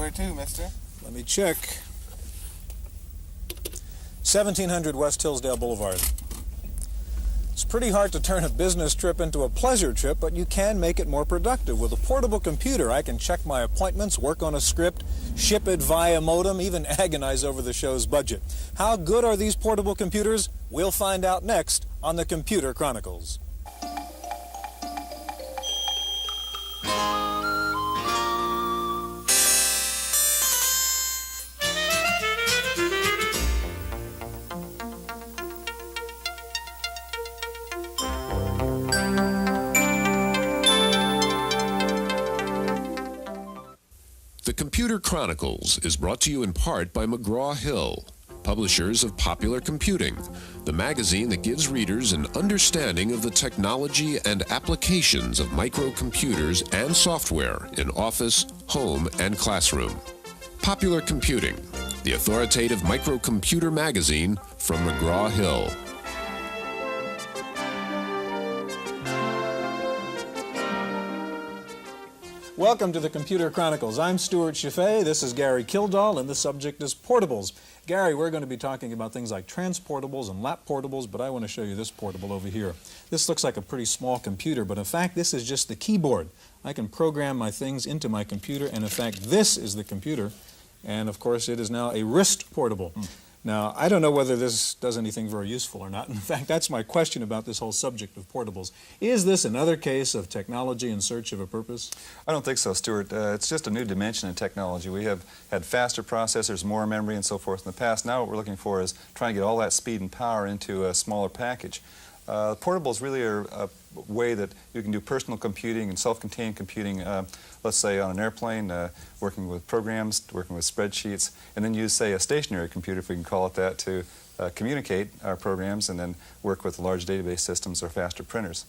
where to, mister? Let me check. 1700 West Hillsdale Boulevard. It's pretty hard to turn a business trip into a pleasure trip, but you can make it more productive. With a portable computer, I can check my appointments, work on a script, ship it via modem, even agonize over the show's budget. How good are these portable computers? We'll find out next on the Computer Chronicles. The Computer Chronicles is brought to you in part by McGraw-Hill, publishers of Popular Computing, the magazine that gives readers an understanding of the technology and applications of microcomputers and software in office, home, and classroom. Popular Computing, the authoritative microcomputer magazine from McGraw-Hill. Welcome to the Computer Chronicles. I'm Stewart Cheifet, this is Gary Kildall, and the subject is portables. Gary, we're going to be talking about things like transportables and lap portables, but I want to show you this portable over here. This looks like a pretty small computer, but in fact this is just the keyboard. I can program my things into my computer, and in fact this is the computer, and of course it is now a wrist portable. Now, I don't know whether this does anything very useful or not. In fact, that's my question about this whole subject of portables. Is this another case of technology in search of a purpose? I don't think so, Stuart. It's just a new dimension in technology. We have had faster processors, more memory, and so forth in the past. Now what we're looking for is trying to get all that speed and power into a smaller package. Portables really are a way that you can do personal computing and self-contained computing, let's say on an airplane, working with programs, working with spreadsheets, and then use, say, a stationary computer, if we can call it that, to communicate our programs and then work with large database systems or faster printers.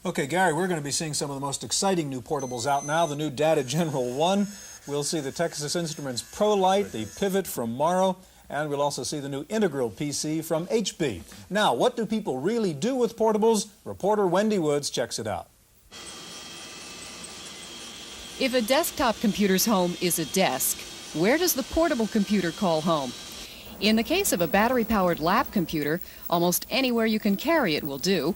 Okay, Gary, we're going to be seeing some of the most exciting new portables out now. The new Data General 1. We'll see the Texas Instruments ProLite, the Pivot from Morrow, and we'll also see the new Integral PC from HP. Now, what do people really do with portables? Reporter Wendy Woods checks it out. If a desktop computer's home is a desk, where does the portable computer call home? In the case of a battery-powered lap computer, almost anywhere you can carry it will do.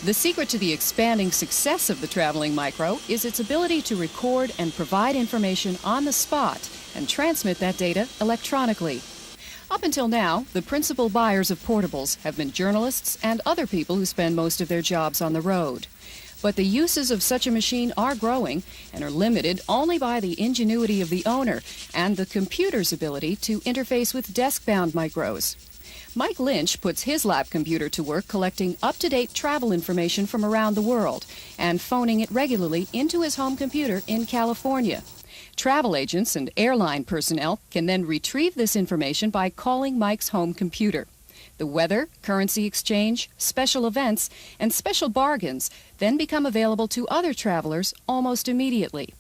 The secret to the expanding success of the traveling micro is its ability to record and provide information on the spot and transmit that data electronically. Up until now, the principal buyers of portables have been journalists and other people who spend most of their jobs on the road. But the uses of such a machine are growing and are limited only by the ingenuity of the owner and the computer's ability to interface with desk-bound micros. Mike Lynch puts his lap computer to work collecting up-to-date travel information from around the world and phoning it regularly into his home computer in California. Travel agents and airline personnel can then retrieve this information by calling Mike's home computer. The weather, currency exchange, special events, and special bargains then become available to other travelers almost immediately.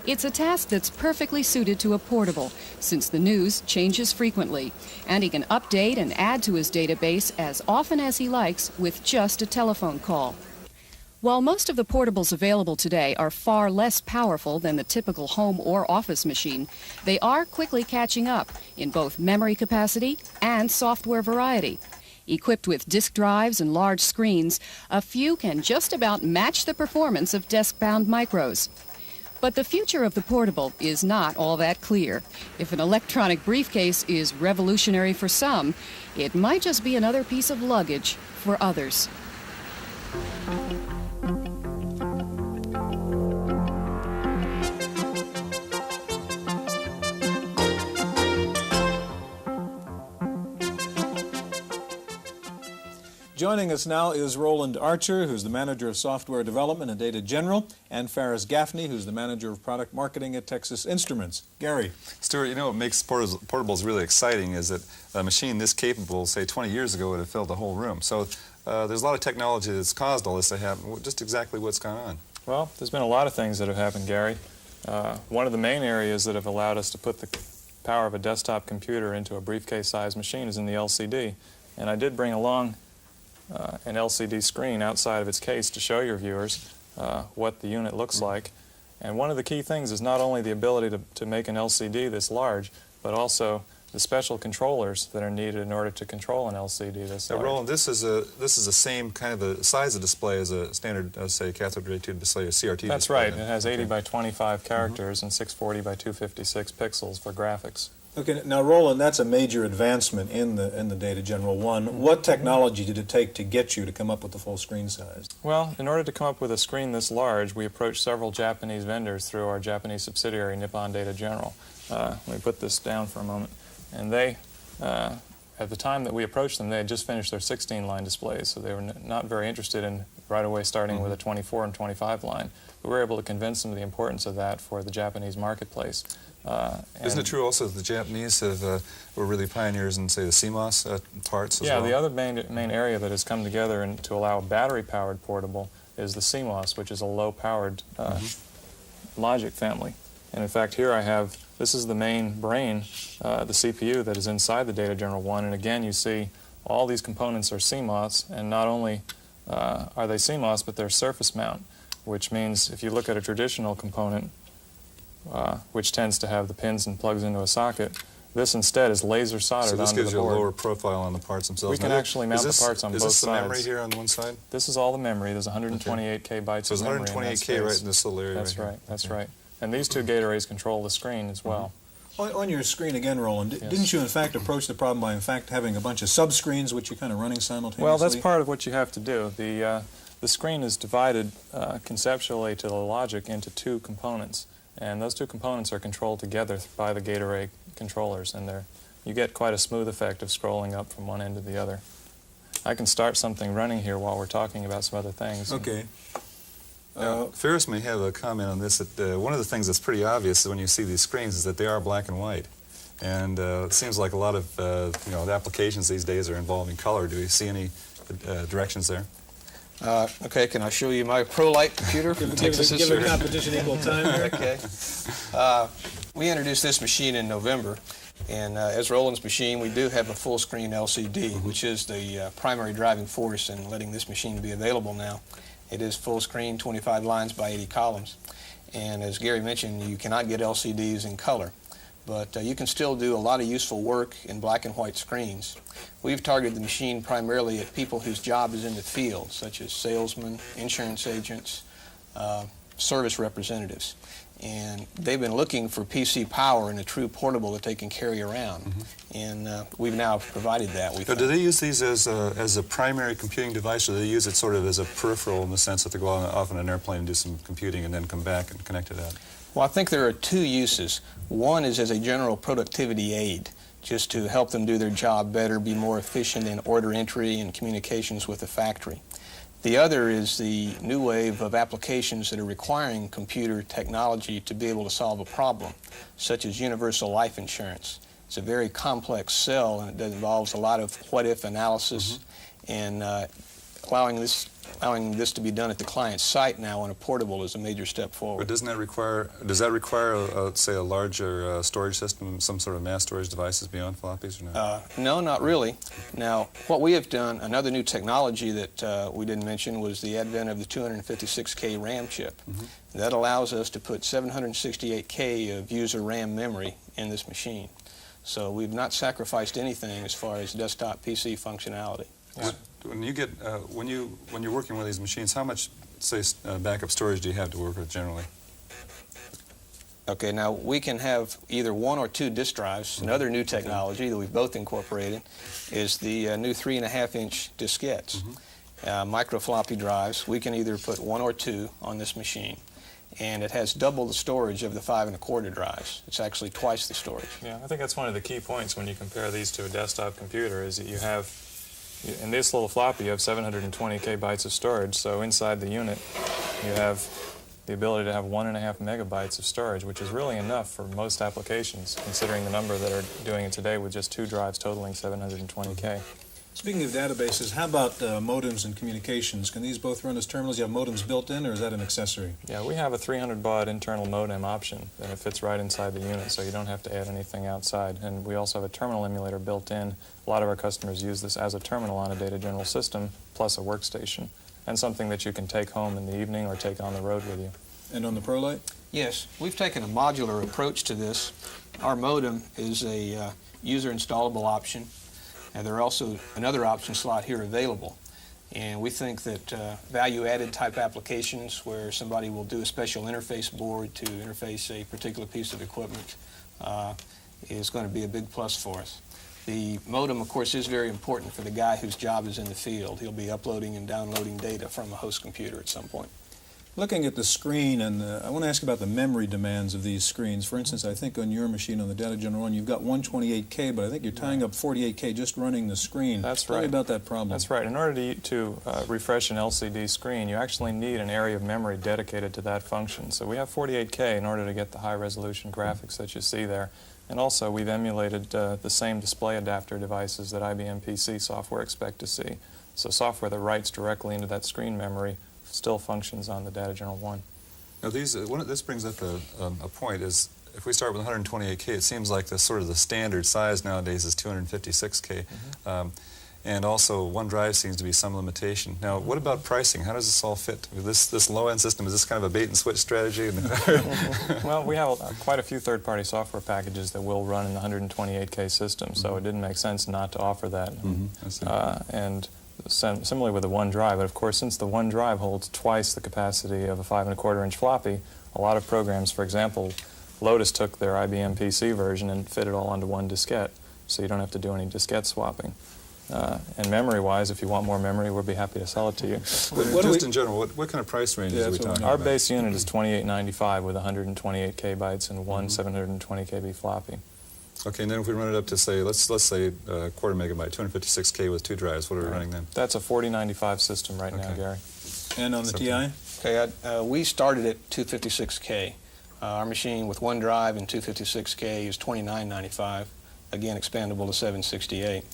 It's a task that's perfectly suited to a portable, since the news changes frequently, and he can update and add to his database as often as he likes with just a telephone call. While most of the portables available today are far less powerful than the typical home or office machine, they are quickly catching up in both memory capacity and software variety. Equipped with disk drives and large screens, a few can just about match the performance of desk-bound micros. But the future of the portable is not all that clear. If an electronic briefcase is revolutionary for some, it might just be another piece of luggage for others. Joining us now is Roland Archer, who's the Manager of Software Development at Data General, and Ferris Gaffney, who's the Manager of Product Marketing at Texas Instruments. Gary. Stuart, you know what makes portables really exciting is that a machine this capable, say 20 years ago, would have filled the whole room. So there's a lot of technology that's caused all this to happen. Just exactly what's gone on? Well, there's been a lot of things that have happened, Gary. One of the main areas that have allowed us to put the power of a desktop computer into a briefcase-sized machine is in the LCD. And I did bring along an LCD screen outside of its case to show your viewers what the unit looks like. And one of the key things is not only the ability to make an LCD this large, but also the special controllers that are needed in order to control an LCD this large. Roland, this is the same kind of a size of display as a standard, say, cathode ray tube display, a CRT That's display. right. It has 80 by 25 characters and 640 by 256 pixels for graphics. Okay, now Roland, that's a major advancement in the Data General 1. What technology did it take to get you to come up with the full screen size? Well, in order to come up with a screen this large, we approached several Japanese vendors through our Japanese subsidiary, Nippon Data General. Let me put this down for a moment. And they, at the time that we approached them, they had just finished their 16-line displays, so they were not very interested in right away starting with a 24 and 25 line. But we were able to convince them of the importance of that for the Japanese marketplace. Isn't it true also that the Japanese were really pioneers in, say, the CMOS parts as well? Yeah, the other main area that has come together to allow a battery-powered portable is the CMOS, which is a low-powered logic family. And in fact, here I have, this is the main brain, the CPU that is inside the Data General 1. And again, you see all these components are CMOS, and not only are they CMOS, but they're surface mount, which means if you look at a traditional component, which tends to have the pins and plugs into a socket, this instead is laser soldered onto the board. So this gives you a lower profile on the parts themselves. We can actually mount the parts on both sides. Is this the memory here on the one side? This is all the memory. There's 128K bytes of memory. So there's 128K right in this little area. That's right. That's right. And these two gate arrays control the screen as well. On your screen again, Roland, didn't you in fact approach the problem by in fact having a bunch of sub-screens which you're kind of running simultaneously? Well, that's part of what you have to do. The screen is divided conceptually to the logic into two components. And those two components are controlled together by the gate array controllers, and you get quite a smooth effect of scrolling up from one end to the other. I can start something running here while we're talking about some other things. Okay. Ferris may have a comment on this. That one of the things that's pretty obvious when you see these screens is that they are black and white. And it seems like a lot of the applications these days are involving color. Do you see any directions there? Okay, can I show you my ProLight computer? Give the competition equal time here. Okay. We introduced this machine in November, and as Roland's machine, we do have a full-screen LCD, which is the primary driving force in letting this machine be available now. It is full-screen, 25 lines by 80 columns. And as Gary mentioned, you cannot get LCDs in color. But you can still do a lot of useful work in black and white screens. We've targeted the machine primarily at people whose job is in the field, such as salesmen, insurance agents, service representatives. And they've been looking for PC power and a true portable that they can carry around. And we've now provided that. But do they use these as a primary computing device, or do they use it sort of as a peripheral in the sense that they go off on an airplane and do some computing and then come back and connect to that? Well, I think there are two uses. One is as a general productivity aid, just to help them do their job better, be more efficient in order entry and communications with the factory. The other is the new wave of applications that are requiring computer technology to be able to solve a problem, such as universal life insurance. It's a very complex sell, and it involves a lot of what-if analysis, and allowing this to be done at the client's site now on a portable is a major step forward. But does that require, say, a larger storage system, some sort of mass storage devices beyond floppies, or not? No, not really. Now, what we have done, another new technology that we didn't mention was the advent of the 256K RAM chip. That allows us to put 768K of user RAM memory in this machine. So we've not sacrificed anything as far as desktop PC functionality. Yeah. When you get when you're working with these machines, how much, say, backup storage do you have to work with generally? Okay, now we can have either one or two disk drives. Another new technology that we've both incorporated is the new 3.5-inch diskettes, micro floppy drives. We can either put one or two on this machine, and it has double the storage of the 5.25 drives. It's actually twice the storage. Yeah, I think that's one of the key points when you compare these to a desktop computer is that you have, in this little floppy, you have 720K bytes of storage, so inside the unit you have the ability to have 1.5 megabytes of storage, which is really enough for most applications, considering the number that are doing it today with just two drives totaling 720K. Speaking of databases, how about modems and communications? Can these both run as terminals? You have modems built in, or is that an accessory? Yeah, we have a 300 baud internal modem option, and it fits right inside the unit, so you don't have to add anything outside. And we also have a terminal emulator built in. A lot of our customers use this as a terminal on a Data General system, plus a workstation, and something that you can take home in the evening or take on the road with you. And on the ProLight? Yes, we've taken a modular approach to this. Our modem is a user installable option, and there are also another option slot here available. And we think that value-added type applications where somebody will do a special interface board to interface a particular piece of equipment is going to be a big plus for us. The modem, of course, is very important for the guy whose job is in the field. He'll be uploading and downloading data from a host computer at some point. Looking at the screen, and I want to ask about the memory demands of these screens. For instance, I think on your machine, on the Data General 1, you've got 128K, but I think you're tying up 48K just running the screen. That's Tell right. me about that problem. That's right. In order to refresh an LCD screen, you actually need an area of memory dedicated to that function. So we have 48K in order to get the high-resolution graphics that you see there. And also, we've emulated the same display adapter devices that IBM PC software expect to see. So software that writes directly into that screen memory still functions on the Data General 1. Now this brings up a point is, if we start with 128K, it seems like the sort of the standard size nowadays is 256K. And also one drive seems to be some limitation. Now, what about pricing? How does this all fit? This low-end system, is this kind of a bait-and-switch strategy? Well, we have quite a few third-party software packages that will run in the 128K system, so it didn't make sense not to offer that. And similarly with the one drive, but of course, since the one drive holds twice the capacity of a 5 1/4 inch floppy, a lot of programs, for example, Lotus took their IBM PC version and fit it all onto one diskette, so you don't have to do any diskette swapping. And memory-wise, if you want more memory, we'll be happy to sell it to you. Just in general, what kind of price ranges are we talking Our about? base unit is $28.95 with 128 KB and one 720 KB floppy. Okay, and then if we run it up to, say, let's say a 1/4 megabyte, 256K with 2 drives, what are we running then? That's a $40.95 system right now, Gary. And on the TI? Okay, we started at 256K. Our machine with one drive and 256K is $29.95, again expandable to 768.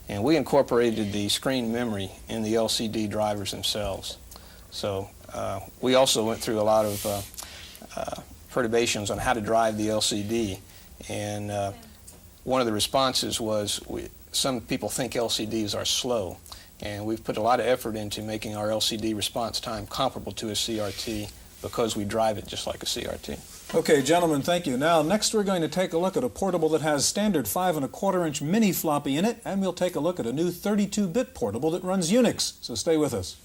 And we incorporated the screen memory in the LCD drivers themselves. So we also went through a lot of perturbations on how to drive the LCD. And one of the responses was some people think LCDs are slow. And we've put a lot of effort into making our LCD response time comparable to a CRT because we drive it just like a CRT. Okay, gentlemen, thank you. Now, next we're going to take a look at a portable that has standard 5 1/4 inch mini floppy in it, and we'll take a look at a new 32-bit portable that runs Unix. So stay with us.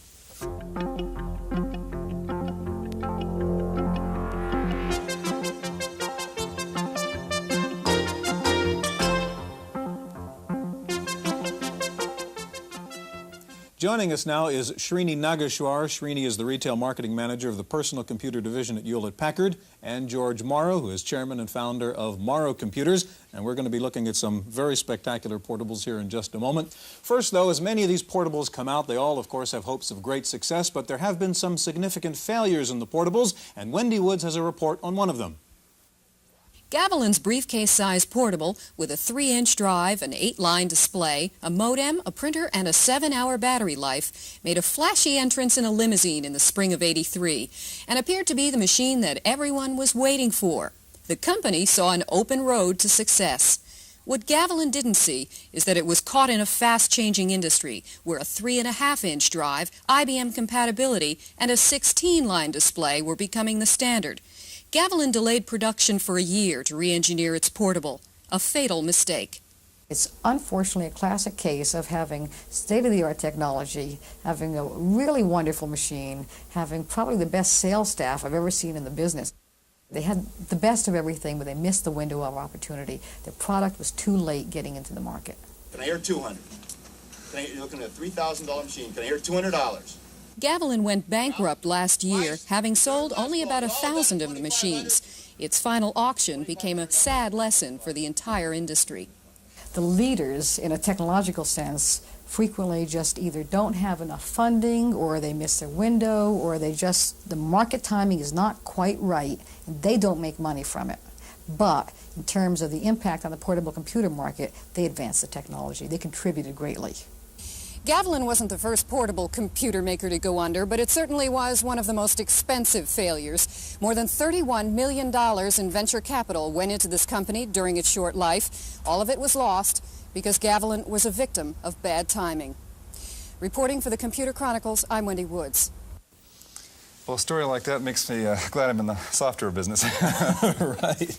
Joining us now is Srini Nageshwar. Srini is the retail marketing manager of the personal computer division at Hewlett-Packard, and George Morrow, who is chairman and founder of Morrow Computers. And we're going to be looking at some very spectacular portables here in just a moment. First, though, as many of these portables come out, they all, of course, have hopes of great success, but there have been some significant failures in the portables, and Wendy Woods has a report on one of them. Gavilan's briefcase-sized portable with a 3-inch drive, an 8-line display, a modem, a printer, and a 7-hour battery life made a flashy entrance in a limousine in the spring of '83 and appeared to be the machine that everyone was waiting for. The company saw an open road to success. What Gavilan didn't see is that it was caught in a fast-changing industry where a 3.5-inch drive, IBM compatibility, and a 16-line display were becoming the standard. Gavilan delayed production for a year to re-engineer its portable, a fatal mistake. It's unfortunately a classic case of having state-of-the-art technology, having a really wonderful machine, having probably the best sales staff I've ever seen in the business. They had the best of everything, but they missed the window of opportunity. The product was too late getting into the market. Can I hear 200? You're looking at a $3,000 machine. Can I hear $200? Gavilan went bankrupt last year, having sold only about 1,000 of the machines. Its final auction became a sad lesson for the entire industry. The leaders, in a technological sense, frequently just either don't have enough funding, or they miss their window, or the market timing is not quite right, and they don't make money from it. But in terms of the impact on the portable computer market, they advanced the technology. They contributed greatly. Gavilan wasn't the first portable computer maker to go under, but it certainly was one of the most expensive failures. More than $31 million in venture capital went into this company during its short life. All of it was lost because Gavilan was a victim of bad timing. Reporting for the Computer Chronicles, I'm Wendy Woods. Well, a story like that makes me glad I'm in the software business. Right.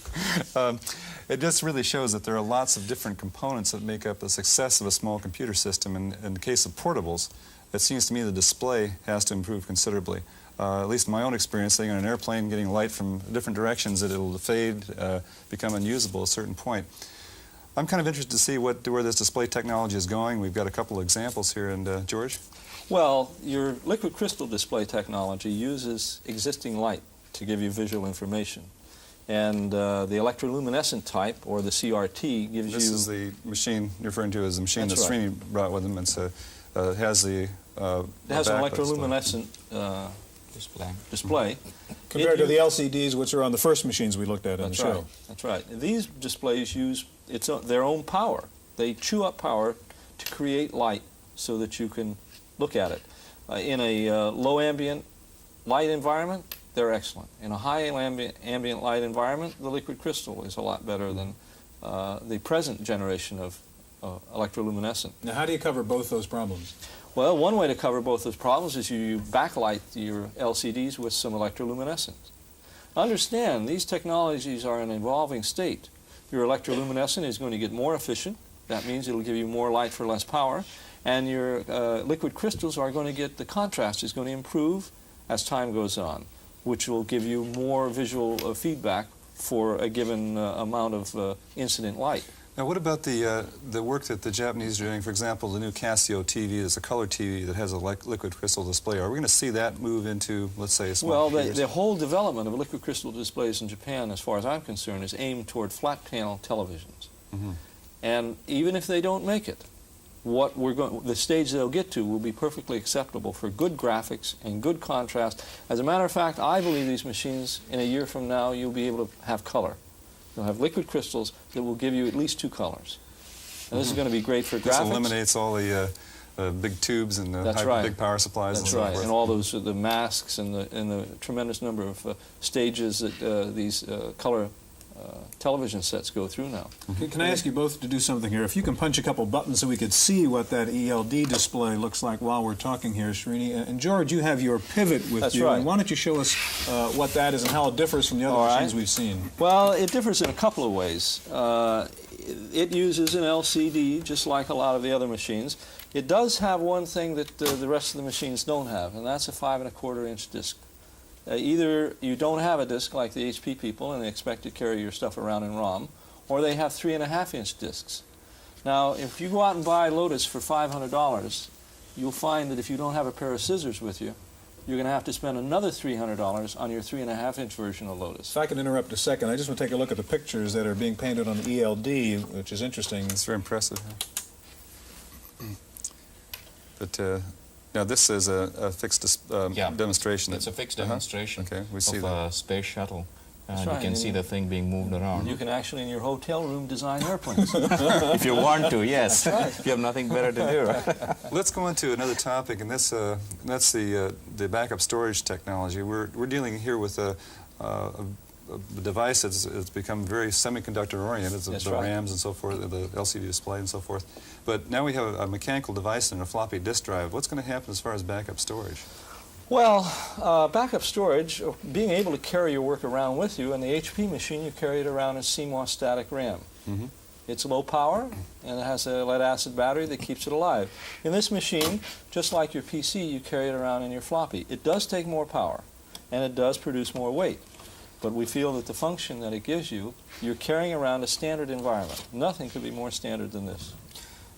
It just really shows that there are lots of different components that make up the success of a small computer system. And in the case of portables, it seems to me the display has to improve considerably. At least in my own experience, sitting on an airplane, getting light from different directions, that it'll fade, become unusable at a certain point. I'm kind of interested to see where this display technology is going. We've got a couple of examples here, and George? Well, your liquid crystal display technology uses existing light to give you visual information. And the electroluminescent type, or the CRT, gives you... This is the machine you're referring to as the machine that That's right. Srini brought with him. It's it has the It has an electroluminescent display. Compared to the LCDs, which are on the first machines we looked at in the show. Right. That's right. And these displays use their own power. They chew up power to create light so that you can look at it. In a low ambient light environment, they're excellent. In a high ambient light environment, the liquid crystal is a lot better than the present generation of electroluminescent. Now, how do you cover both those problems? Well, one way to cover both those problems is you backlight your LCDs with some electroluminescence. Understand, these technologies are in an evolving state. Your electroluminescent is going to get more efficient. That means it'll give you more light for less power. And your liquid crystals are going to get, the contrast is going to improve as time goes on, which will give you more visual feedback for a given amount of incident light. Now, what about the work that the Japanese are doing? For example, the new Casio-TV is a color TV that has a liquid crystal display. Are we going to see that move into, let's say, a small computers? The whole development of liquid crystal displays in Japan, as far as I'm concerned, is aimed toward flat panel televisions. Mm-hmm. And even if they don't make it, the stage they'll get to will be perfectly acceptable for good graphics and good contrast. As a matter of fact, I believe these machines, in a year from now, you'll be able to have color. You'll have liquid crystals that will give you at least 2 colors. And this is going to be great for graphics. This eliminates all the big tubes and big power supplies. That's and so right, forth. and all those the masks and the tremendous number of stages that these color television sets go through now. Can I ask you both to do something here? If you can punch a couple buttons so we could see what that ELD display looks like while we're talking here, Srini. And George, you have your pivot with That's you. right. And why don't you show us what that is and how it differs from the other machines we've seen? Well, it differs in a couple of ways. It uses an LCD, just like a lot of the other machines. It does have one thing that the rest of the machines don't have, and that's a 5¼ disc. Either you don't have a disc like the HP people and they expect to carry your stuff around in ROM, or they have 3½ discs. Now, if you go out and buy Lotus for $500, you'll find that if you don't have a pair of scissors with you, you're going to have to spend another $300 on your 3½ version of Lotus. If I can interrupt a second, I just want to take a look at the pictures that are being painted on the ELD, which is interesting. It's very impressive. But now this is a fixed demonstration. It's a fixed demonstration Okay, we see of that. a space shuttle. And That's right, you can see the thing being moved around. You can actually, in your hotel room, design airplanes. If you want to, yes. That's right. If you have nothing better to do, right? Let's go on to another topic, and that's the backup storage technology. We're dealing here with a device that's become very semiconductor-oriented, That's the right. RAMs and so forth, the LCD display and so forth. But now we have a mechanical device and a floppy disk drive. What's going to happen as far as backup storage? Well, backup storage, being able to carry your work around with you, and the HP machine, you carry it around as CMOS static RAM. Mm-hmm. It's low power, and it has a lead-acid battery that keeps it alive. In this machine, just like your PC, you carry it around in your floppy. It does take more power, and it does produce more weight. But we feel that the function that it gives you, you're carrying around a standard environment. Nothing could be more standard than this.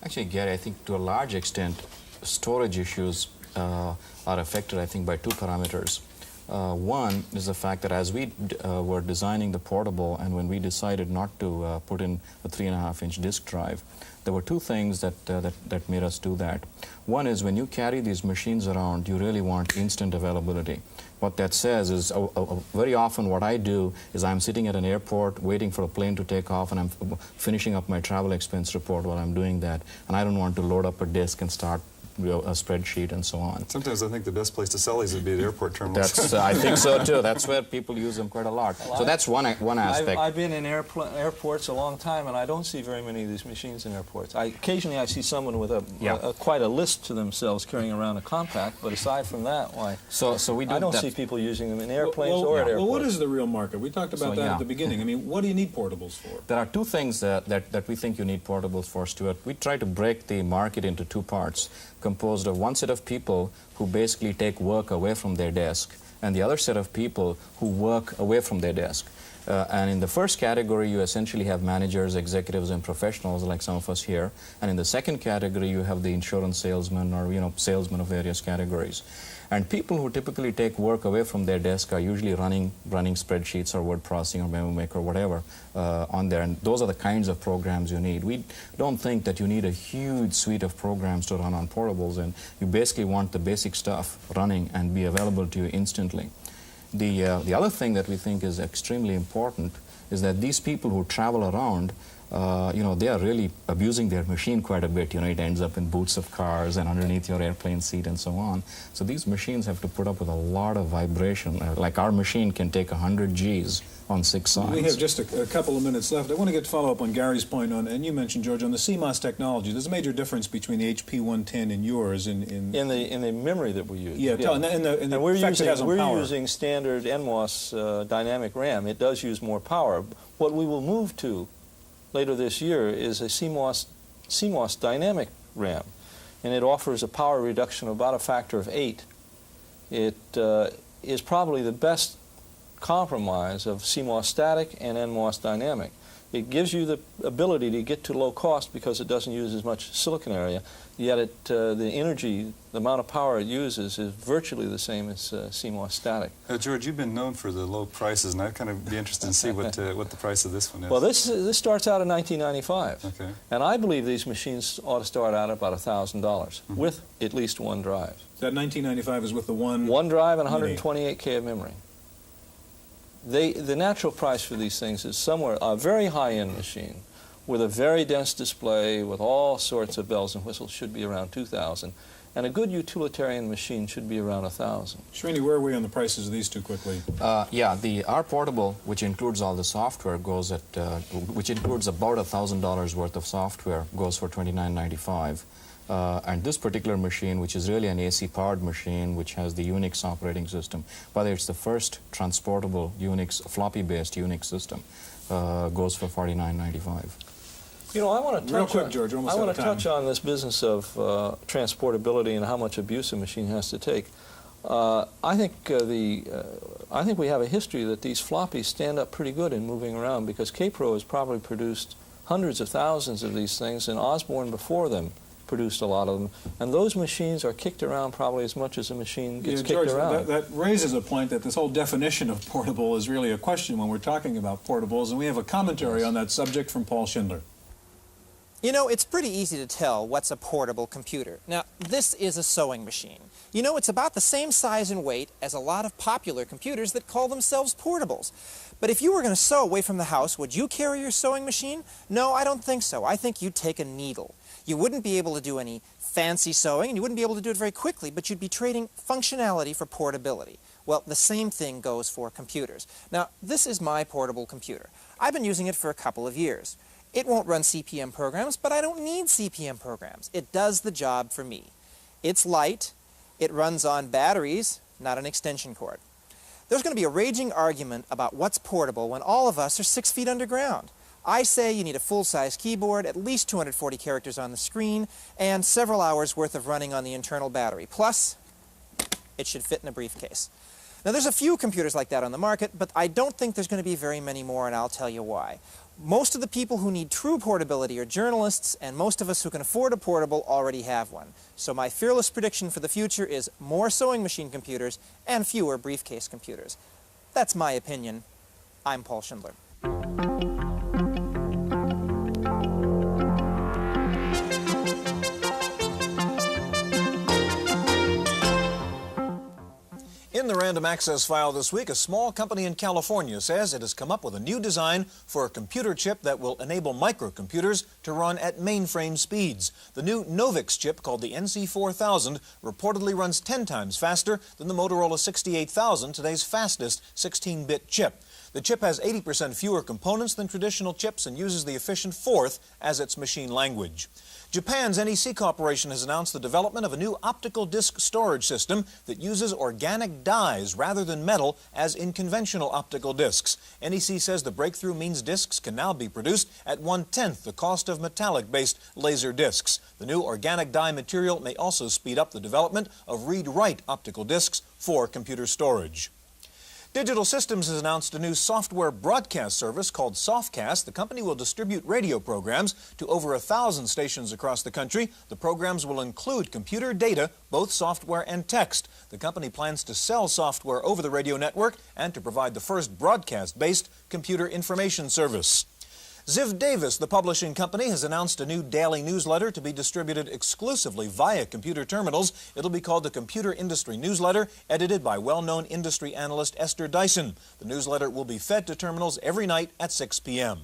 Actually, Gary, I think to a large extent, storage issues are affected, I think, by 2 parameters. One is the fact that as we were designing the portable and when we decided not to put in a 3½ disk drive, there were 2 things that made us do that. One is when you carry these machines around, you really want instant availability. What that says is very often what I do is I'm sitting at an airport waiting for a plane to take off and I'm finishing up my travel expense report while I'm doing that, and I don't want to load up a disk and start a spreadsheet, and so on. Sometimes I think the best place to sell these would be at airport terminals. That's, I think so too. That's where people use them quite a lot. So that's one aspect. I've been in airports a long time, and I don't see very many of these machines in airports. Occasionally I see someone with quite a list to themselves carrying around a compact, but aside from that, why? So we do I don't see people using them in airplanes or at airports. Well, what is the real market? We talked about that at the beginning. I mean, what do you need portables for? There are two things that we think you need portables for, Stuart. We try to break the market into two parts, composed of one set of people who basically take work away from their desk, and the other set of people who work away from their desk. And in the first category, you essentially have managers, executives, and professionals like some of us here. And in the second category, you have the insurance salesmen or, salesmen of various categories. And people who typically take work away from their desk are usually running spreadsheets or word processing or memo maker or whatever on there. And those are the kinds of programs you need. We don't think that you need a huge suite of programs to run on portables, and you basically want the basic stuff running and be available to you instantly. The other thing that we think is extremely important is that these people who travel around, they are really abusing their machine quite a bit. It ends up in boots of cars and underneath your airplane seat and so on. So these machines have to put up with a lot of vibration. Like our machine can take 100 Gs on 6 sides. We have just a couple of minutes left. I want to get to follow up on Gary's point on, and you mentioned, George, on the CMOS technology. There's a major difference between the HP110 and yours in the memory that we use. Yeah, and we're using standard NMOS dynamic RAM. It does use more power. What we will move to later this year is a CMOS dynamic RAM, and it offers a power reduction of about a factor of 8. It is probably the best compromise of CMOS static and NMOS dynamic. It gives you the ability to get to low cost because it doesn't use as much silicon area, yet the energy, the amount of power it uses is virtually the same as CMOS static. George, you've been known for the low prices, and I'd kind of be interested to see what the price of this one is. Well, this starts out at $1995, okay, and I believe these machines ought to start out at about $1,000 with at least one drive. That $1995 is with the one drive and 128K of memory. The natural price for these things is somewhere a very high-end machine with a very dense display with all sorts of bells and whistles should be around $2,000, and a good utilitarian machine should be around $1,000. Srini, where are we on the prices of these two quickly? Our portable, which includes all the software, goes at which includes about $1,000 worth of software, goes for $29.95. And this particular machine, which is really an AC-powered machine, which has the Unix operating system, whether it's the first transportable Unix, floppy-based Unix system, goes for $49.95. I want to touch quick, George, almost I want out to of time. touch on this business of transportability and how much abuse a machine has to take. I think we have a history that these floppies stand up pretty good in moving around because K-Pro has probably produced hundreds of thousands of these things, and Osborne before them produced a lot of them, and those machines are kicked around probably as much as a machine gets kicked around. That raises a point that this whole definition of portable is really a question when we're talking about portables, and we have a commentary on that subject from Paul Schindler. It's pretty easy to tell what's a portable computer. Now, this is a sewing machine. It's about the same size and weight as a lot of popular computers that call themselves portables. But if you were going to sew away from the house, would you carry your sewing machine? No, I don't think so. I think you'd take a needle. You wouldn't be able to do any fancy sewing, and you wouldn't be able to do it very quickly, but you'd be trading functionality for portability. Well, the same thing goes for computers. Now, this is my portable computer. I've been using it for a couple of years. It won't run CP/M programs, but I don't need CP/M programs. It does the job for me. It's light. It runs on batteries, not an extension cord. There's going to be a raging argument about what's portable when all of us are 6 feet underground. I say you need a full-size keyboard, at least 240 characters on the screen, and several hours worth of running on the internal battery. Plus, it should fit in a briefcase. Now, there's a few computers like that on the market, but I don't think there's going to be very many more, and I'll tell you why. Most of the people who need true portability are journalists, and most of us who can afford a portable already have one. So my fearless prediction for the future is more sewing machine computers and fewer briefcase computers. That's my opinion. I'm Paul Schindler. In the random access file this week, a small company in California says it has come up with a new design for a computer chip that will enable microcomputers to run at mainframe speeds. The new Novix chip, called the NC4000, reportedly runs 10 times faster than the Motorola 68000, today's fastest 16-bit chip. The chip has 80% fewer components than traditional chips and uses the efficient Forth as its machine language. Japan's NEC Corporation has announced the development of a new optical disc storage system that uses organic dyes rather than metal as in conventional optical discs. NEC says the breakthrough means discs can now be produced at 1/10 the cost of metallic-based laser discs. The new organic dye material may also speed up the development of read-write optical discs for computer storage. Digital Systems has announced a new software broadcast service called Softcast. The company will distribute radio programs to over 1,000 stations across the country. The programs will include computer data, both software and text. The company plans to sell software over the radio network and to provide the first broadcast-based computer information service. Ziv Davis, the publishing company, has announced a new daily newsletter to be distributed exclusively via computer terminals. It'll be called the Computer Industry Newsletter, edited by well-known industry analyst Esther Dyson. The newsletter will be fed to terminals every night at 6 p.m.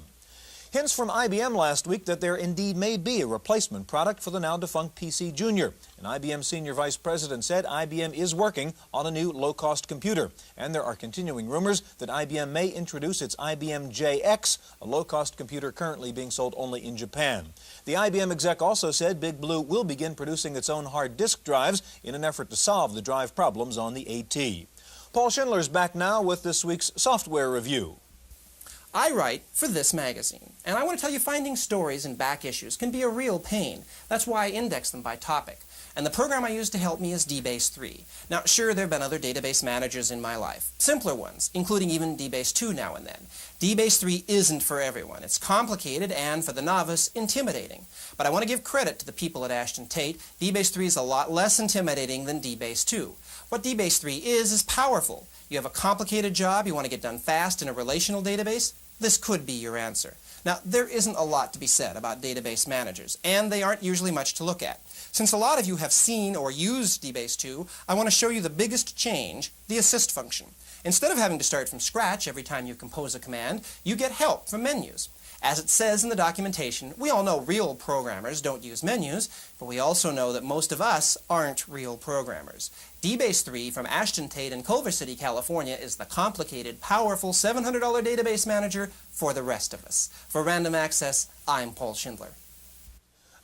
Hints from IBM last week that there indeed may be a replacement product for the now-defunct PC Junior. An IBM senior vice president said IBM is working on a new low-cost computer. And there are continuing rumors that IBM may introduce its IBM JX, a low-cost computer currently being sold only in Japan. The IBM exec also said Big Blue will begin producing its own hard disk drives in an effort to solve the drive problems on the AT. Paul Schindler's back now with this week's software review. I write for this magazine, and I want to tell you finding stories in back issues can be a real pain. That's why I index them by topic. And the program I use to help me is DBase-3. Now, sure, there have been other database managers in my life, simpler ones, including even DBase-2 now and then. DBase-3 isn't for everyone. It's complicated and, for the novice, intimidating. But I want to give credit to the people at Ashton Tate. DBase-3 is a lot less intimidating than DBase-2. What DBase-3 is powerful. You have a complicated job you want to get done fast in a relational database? This could be your answer. Now, there isn't a lot to be said about database managers, and they aren't usually much to look at. Since a lot of you have seen or used DBase-2, I want to show you the biggest change, the assist function. Instead of having to start from scratch every time you compose a command, you get help from menus. As it says in the documentation, we all know real programmers don't use menus, but we also know that most of us aren't real programmers. DBase-3 from Ashton Tate in Culver City, California is the complicated, powerful $700 database manager for the rest of us. For Random Access, I'm Paul Schindler.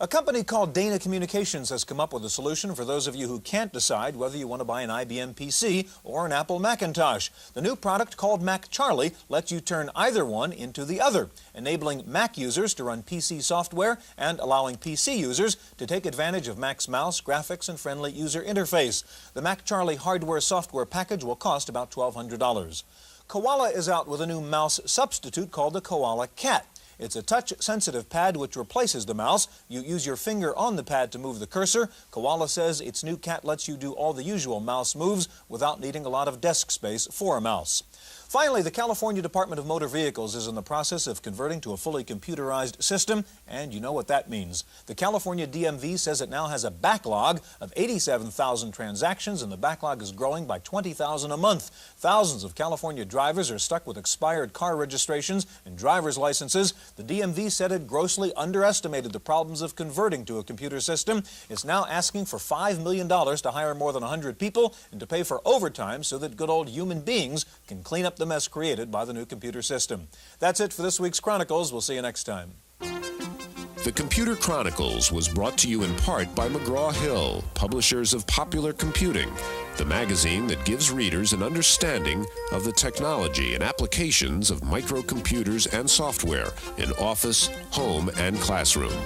A company called Dana Communications has come up with a solution for those of you who can't decide whether you want to buy an IBM PC or an Apple Macintosh. The new product, called Mac Charlie, lets you turn either one into the other, enabling Mac users to run PC software and allowing PC users to take advantage of Mac's mouse, graphics, and friendly user interface. The Mac Charlie hardware-software package will cost about $1,200. Koala is out with a new mouse substitute called the Koala Cat. It's a touch-sensitive pad which replaces the mouse. You use your finger on the pad to move the cursor. Koala says its new cat lets you do all the usual mouse moves without needing a lot of desk space for a mouse. Finally, the California Department of Motor Vehicles is in the process of converting to a fully computerized system, and you know what that means. The California DMV says it now has a backlog of 87,000 transactions, and the backlog is growing by 20,000 a month. Thousands of California drivers are stuck with expired car registrations and driver's licenses. The DMV said it grossly underestimated the problems of converting to a computer system. It's now asking for $5 million to hire more than 100 people and to pay for overtime so that good old human beings can clean up the mess created by the new computer system. That's it for this week's Chronicles. We'll see you next time. The Computer Chronicles was brought to you in part by McGraw-Hill, publishers of Popular Computing, the magazine that gives readers an understanding of the technology and applications of microcomputers and software in office, home, and classroom.